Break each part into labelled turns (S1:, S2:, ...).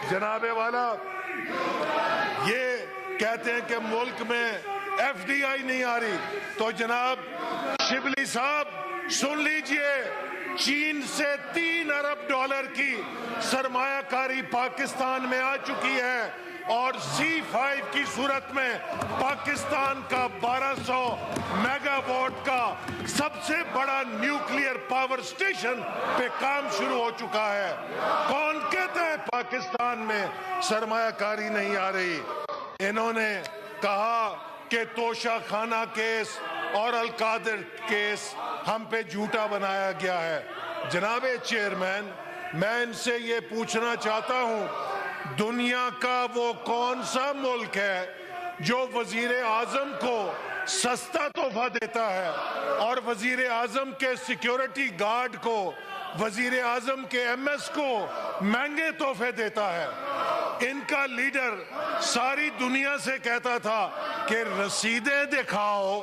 S1: جناب والا یہ کہتے ہیں کہ ملک میں ایف ڈی آئی نہیں آ رہی، تو جناب شبلی صاحب سن لیجئے، چین سے $3 ارب کی سرمایہ کاری پاکستان میں آ چکی ہے، اور C5 کی صورت میں پاکستان کا 1200 میگا واٹ کا سب سے بڑا نیوکلیئر پاور سٹیشن پہ کام شروع ہو چکا ہے۔ کون کہتا ہے پاکستان میں سرمایہ کاری نہیں آ رہی؟ انہوں نے کہا کہ توشہ خانہ کیس اور القادر کیس ہم پہ جھوٹا بنایا گیا ہے۔ جناب چیئرمین، میں ان سے یہ پوچھنا چاہتا ہوں، دنیا کا وہ کون سا ملک ہے جو وزیر اعظم کو سستا تحفہ دیتا ہے اور وزیر اعظم کے سیکیورٹی گارڈ کو، وزیر اعظم کے MS کو مہنگے تحفے دیتا ہے؟ ان کا لیڈر ساری دنیا سے کہتا تھا کہ رسیدیں دکھاؤ،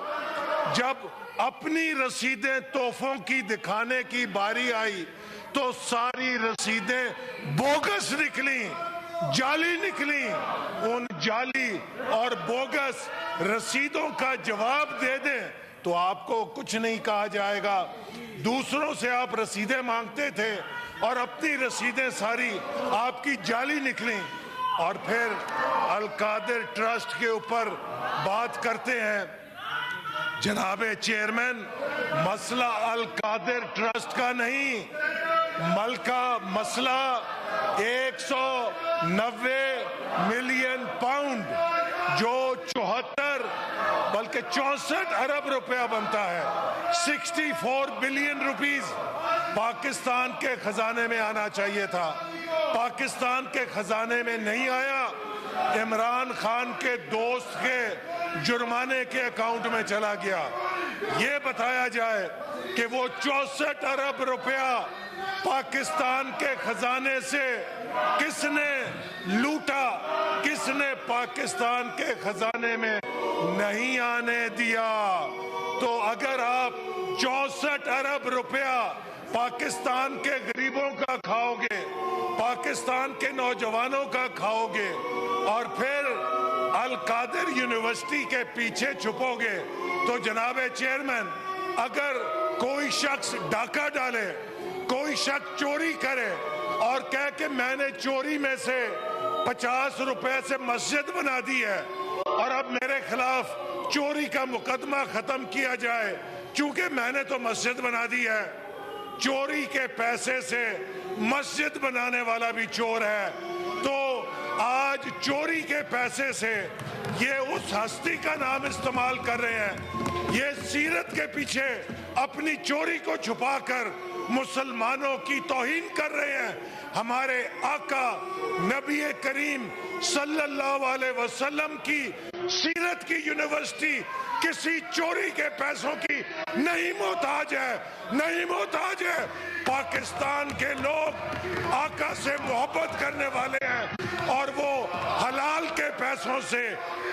S1: جب اپنی رسیدیں تحفوں کی دکھانے کی باری آئی تو ساری رسیدیں بوگس نکلیں، جعلی نکلیں۔ ان جعلی اور بوگس رسیدوں کا جواب دے دیں تو آپ کو کچھ نہیں کہا جائے گا۔ دوسروں سے آپ رسیدیں مانگتے تھے اور اپنی رسیدیں ساری آپ کی جعلی نکلیں، اور پھر القادر ٹرسٹ کے اوپر بات کرتے ہیں۔ جناب چیئرمین، مسئلہ القادر ٹرسٹ کا نہیں، ملکہ مسئلہ 190 ملین پاؤنڈ جو 74 بلکہ 64 ارب روپیہ بنتا ہے، 64 بلین روپیز پاکستان کے خزانے میں آنا چاہیے تھا۔ پاکستان کے خزانے میں نہیں آیا، عمران خان کے دوست کے جرمانے کے اکاؤنٹ میں چلا گیا۔ یہ بتایا جائے کہ وہ 64 ارب روپیہ پاکستان کے خزانے سے کس نے لوٹا، کس نے پاکستان کے خزانے میں نہیں آنے دیا۔ تو اگر آپ 64 ارب روپیہ پاکستان کے غریبوں کا کھاؤ گے، پاکستان کے نوجوانوں کا کھاؤ گے، اور پھر القادر یونیورسٹی کے پیچھے چھپو گے، تو جناب چیئرمین، اگر کوئی شخص ڈاکہ ڈالے، کوئی شخص چوری کرے اور کہے کہ میں نے چوری میں سے 50 روپے سے مسجد بنا دی ہے اور اب میرے خلاف چوری کا مقدمہ ختم کیا جائے چونکہ میں نے تو مسجد بنا دی ہے، چوری کے پیسے سے مسجد بنانے والا بھی چور ہے۔ تو آج چوری کے پیسے سے یہ اس ہستی کا نام استعمال کر رہے ہیں، یہ سیرت کے پیچھے اپنی چوری کو چھپا کر مسلمانوں کی توہین کر رہے ہیں۔ ہمارے آقا نبی کریم صلی اللہ علیہ وسلم کی سیرت کی یونیورسٹی کسی چوری کے پیسوں کی نہیں محتاج ہے، نہیں محتاج ہے۔ پاکستان کے لوگ آقا سے محبت کرنے والے ہیں اور وہ حلال کے پیسوں سے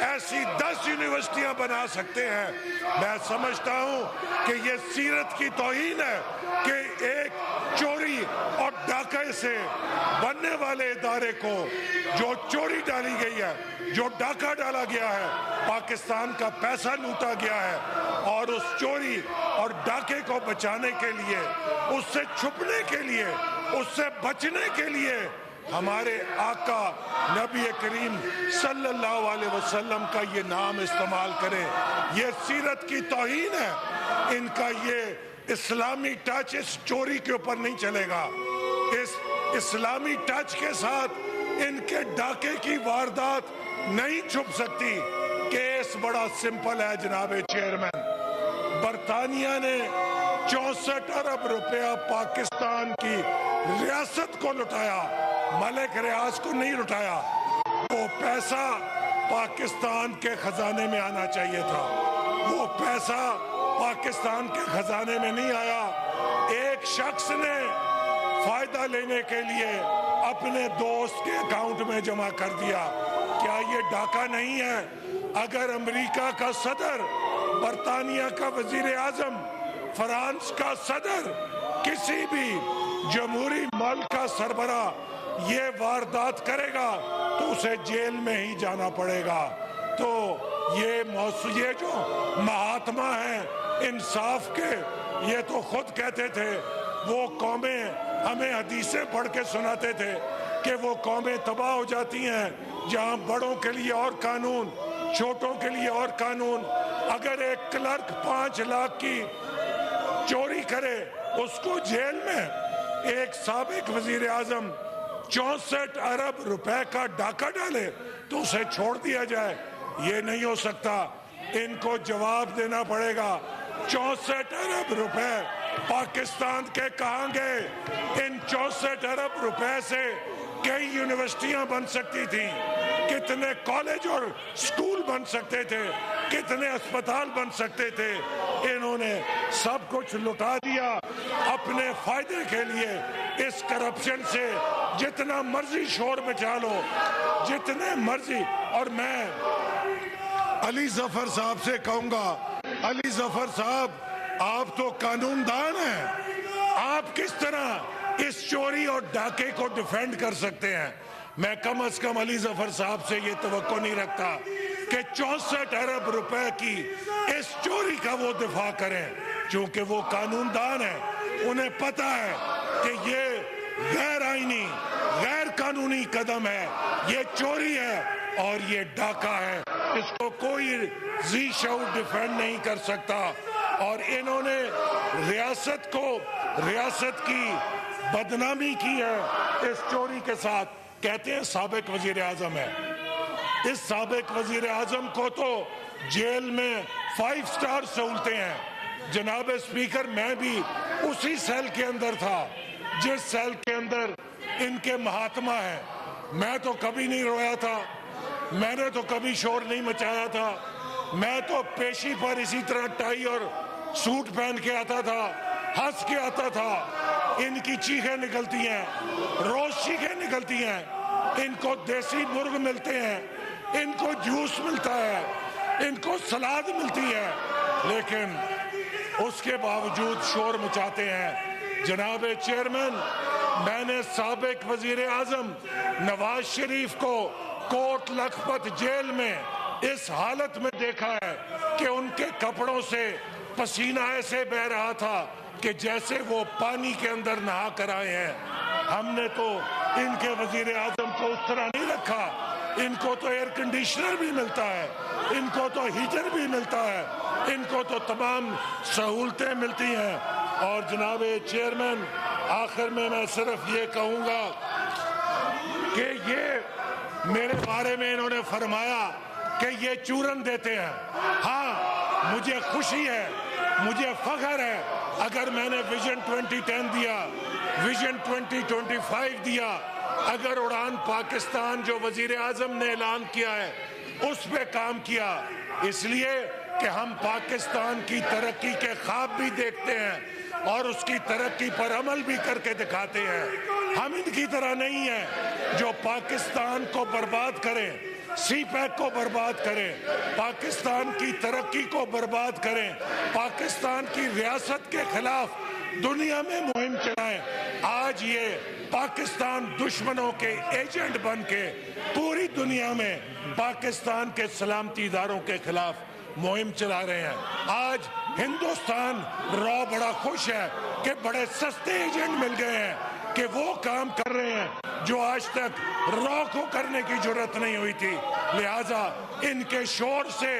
S1: ایسی 10 یونیورسٹیاں بنا سکتے ہیں۔ میں سمجھتا ہوں کہ یہ سیرت کی توہین ہے کہ ایک چوری اور ڈاکے سے بننے والے ادارے کو جو چوری ڈالی گئی ہے، جو ڈاکہ ڈالا گیا ہے، پاکستان کا پیسہ لوٹا گیا ہے، اور اس چوری اور ڈاکے کو بچانے کے لیے، اس سے چھپنے کے لیے، اس سے بچنے کے لیے ہمارے آقا نبی کریم صلی اللہ علیہ وسلم کا یہ نام استعمال کریں۔ یہ سیرت کی توہین ہے۔ ان کا یہ اسلامی ٹچ اس چوری کے اوپر نہیں چلے گا۔ اس اسلامی ٹچ کے ساتھ ان کے ڈاکے کی واردات نہیں چھپ سکتی۔ کیس بڑا سمپل ہے جناب چیئرمین، برطانیہ نے 64 ارب روپیہ پاکستان کی ریاست کو لٹایا، ملک ریاض کو نہیں لٹایا۔ وہ پیسہ پاکستان کے خزانے میں آنا چاہیے تھا، وہ پیسہ پاکستان کے خزانے میں نہیں آیا۔ ایک شخص نے فائدہ لینے کے لیے اپنے دوست کے اکاؤنٹ میں جمع کر دیا۔ کیا یہ ڈاکہ نہیں ہے؟ اگر امریکہ کا صدر، برطانیہ کا وزیر اعظم، فرانس کا صدر، کسی بھی جمہوری ملک کا سربراہ یہ واردات کرے گا تو اسے جیل میں ہی جانا پڑے گا۔ تو یہ جو مہاتما ہیں انصاف کے، یہ تو خود کہتے تھے وہ قومیں ہمیں حدیثیں پڑھ کے سناتے تھے کہ وہ قومیں تباہ ہو جاتی ہیں جہاں بڑوں کے لیے اور قانون، چھوٹوں کے لیے اور قانون۔ اگر ایک کلرک 5 لاکھ کی چوری کرے اس کو جیل میں، ایک سابق وزیر اعظم 64 ارب روپے کا ڈاکہ ڈالے تو اسے چھوڑ دیا جائے، یہ نہیں ہو سکتا۔ ان کو جواب دینا پڑے گا۔ 64 ارب روپے پاکستان کے کہاں گئے؟ ان 64 ارب روپے سے کئی یونیورسٹیاں بن سکتی تھیں، کتنے کالج اور سکول بن سکتے تھے، کتنے اسپتال بن سکتے تھے۔ انہوں نے سب کچھ لٹا دیا اپنے فائدے کے لیے۔ اس کرپشن سے جتنا مرضی شور مچا لو، جتنے مرضی۔ اور میں علی ظفر صاحب سے کہوں گا، علی ظفر صاحب آپ تو قانون دان ہیں، آپ کس طرح اس چوری اور ڈاکے کو ڈیفینڈ کر سکتے ہیں؟ میں کم از کم علی ظفر صاحب سے یہ توقع نہیں رکھتا کہ 64 ارب روپے کی اس چوری کا وہ دفاع کریں، چونکہ وہ قانون دان ہیں، انہیں پتہ ہے کہ یہ غیر آئینی، غیر قانونی قدم ہے، یہ چوری ہے اور یہ ڈاکہ ہے، اس کو کوئی ذی شعور ڈیفینڈ نہیں کر سکتا۔ اور انہوں نے ریاست کی بدنامی کی ہے اس چوری کے ساتھ۔ کہتے ہیں سابق وزیر اعظم ہے، اس سابق وزیر اعظم کو تو جیل میں 5 سٹار سہولتیں ہیں۔ جناب اسپیکر، میں بھی اسی سیل کے اندر تھا جس سیل کے اندر ان کے مہاتما ہیں۔ میں تو کبھی نہیں رویا تھا، میں نے تو کبھی شور نہیں مچایا تھا، میں تو پیشی پر اسی طرح ٹائی اور سوٹ پہن کے آتا تھا، ہنس کے آتا تھا۔ ان کی چیخیں نکلتی ہیں، روز چیخیں نکلتی ہیں، ان کو دیسی مرغ ملتے ہیں، ان کو جوس ملتا ہے، ان کو سلاد ملتی ہے، لیکن اس کے باوجود شور مچاتے ہیں۔ جناب چیئرمین، میں نے سابق وزیر اعظم نواز شریف کو کوٹ لکھپت جیل میں اس حالت میں دیکھا ہے کہ ان کے کپڑوں سے پسینہ ایسے بہہ رہا تھا کہ جیسے وہ پانی کے اندر نہا کر آئے ہیں۔ ہم نے تو ان کے وزیر اعظم کو اس طرح نہیں رکھا، ان کو تو ایئر کنڈیشنر بھی ملتا ہے، ان کو تو ہیٹر بھی ملتا ہے، ان کو تو تمام سہولتیں ملتی ہیں۔ اور جناب چیئرمین، آخر میں صرف یہ کہوں گا کہ یہ میرے بارے میں انہوں نے فرمایا کہ یہ چورن دیتے ہیں۔ ہاں، مجھے خوشی ہے، مجھے فخر ہے اگر میں نے ویژن 2010 دیا، ویژن 2025 دیا، اگر اڑان پاکستان جو وزیر اعظم نے اعلان کیا ہے اس پہ کام کیا، اس لیے کہ ہم پاکستان کی ترقی کے خواب بھی دیکھتے ہیں اور اس کی ترقی پر عمل بھی کر کے دکھاتے ہیں۔ ہم ان کی طرح نہیں ہیں جو پاکستان کو برباد کریں، سی پیک کو برباد کریں، پاکستان کی ترقی کو برباد کریں، پاکستان کی ریاست کے خلاف دنیا میں مہم چلائیں۔ آج یہ پاکستان دشمنوں کے ایجنٹ بن کے پوری دنیا میں پاکستان کے سلامتی اداروں کے خلاف مہم چلا رہے ہیں۔ آج ہندوستان بڑا خوش ہے کہ بڑے سستے ایجنٹ مل گئے ہیں کہ وہ کام کر رہے ہیں جو آج تک کو کرنے کی جرات نہیں ہوئی تھی۔ لہٰذا ان کے شور سے،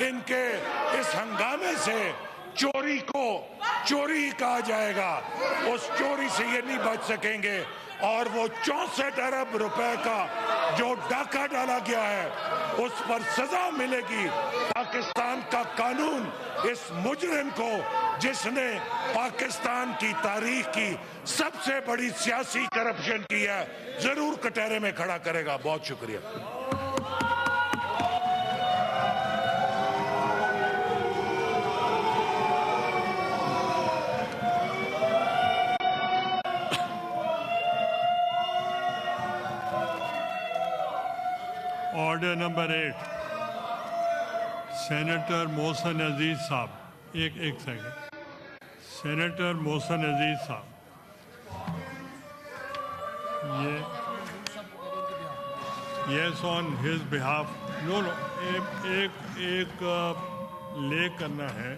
S1: ان کے اس ہنگامے سے چوری کو چوری کہا جائے گا، اس چوری سے یہ نہیں بچ سکیں گے۔ اور وہ 64 ارب روپے کا جو ڈاکہ ڈالا گیا ہے اس پر سزا ملے گی۔ پاکستان کا قانون اس مجرم کو، جس نے پاکستان کی تاریخ کی سب سے بڑی سیاسی کرپشن کی ہے، ضرور کٹہرے میں کھڑا کرے گا۔ بہت شکریہ۔
S2: آرڈر نمبر 8، سینیٹر محسن عزیز صاحب، ایک سیکنڈ، سینیٹر محسن عزیز صاحب، یہ yes on his behalf. No, ایک لے کرنا ہے